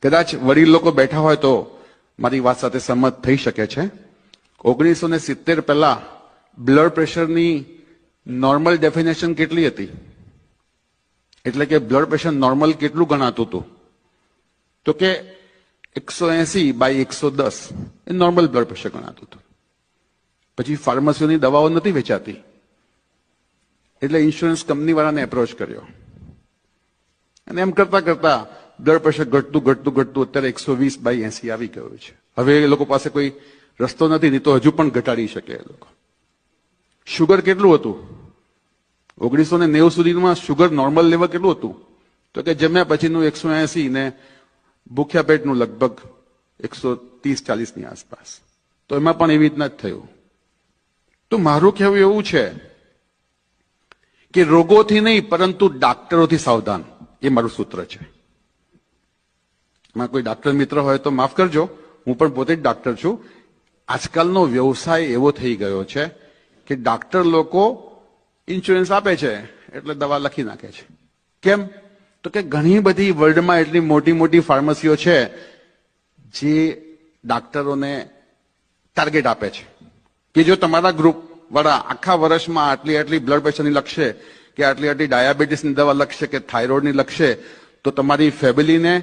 કદાચ વડીલ લોકો બેઠા હોય તો મારી વાત સાથે સંમત થઈ શકે છે. 1970 પહેલા બ્લડ પ્રેશરની નોર્મલ ડેફિનેશન કેટલી હતી? એટલે કે બ્લડ પ્રેશર નોર્મલ કેટલું ગણાતું હતું? તો કે 180/110 એ નોર્મલ બ્લડ પ્રેશર ગણાતું હતું. પછી ફાર્મસીઓની દવાઓ નથી વેચાતી એટલે ઇન્સ્યોરન્સ કંપની વાળાને એપ્રોચ કર્યો અને એમ કરતા કરતા બ્લડ પ્રેશર ઘટતું અત્યારે 120/80 આવી ગયું છે. હવે એ લોકો પાસે કોઈ રસ્તો નથી, નહીં તો હજુ પણ ઘટાડી શકે એ લોકો. શુગર કેટલું હતું 1990 સુધીમાં? શુગર નોર્મલ લેવલ કેટલું હતું? તો કે જમ્યા પછીનું 180 ને ભૂખ્યા પેટનું લગભગ 130-40 ની આસપાસ. તો એમાં પણ એવી રીતના જ થયું. તો મારું કહેવું એવું છે કે રોગોથી નહીં પરંતુ ડાક્ટરોથી સાવધાન, એ મારું સૂત્ર છે. એમાં કોઈ ડાક્ટર મિત્ર હોય તો માફ કરજો, હું પણ પોતે જ ડાક્ટર છું. આજકાલનો વ્યવસાય એવો થઈ ગયો છે કે ડાક્ટર લોકો ઇન્સ્યોરન્સ આપે છે એટલે દવા લખી નાખે છે. કેમ? તો કે ઘણી બધી વર્લ્ડમાં એટલી મોટી મોટી ફાર્મસીઓ છે જે ડાક્ટરોને ટાર્ગેટ આપે છે કે જો તમારા ગ્રુપ વાળા આખા વર્ષમાં આટલી બ્લડ પ્રેશરની લખશે કે આટલી ડાયાબિટીસની દવા લખશે કે થાઇરોઇડની લખશે તો તમારી ફેમિલીને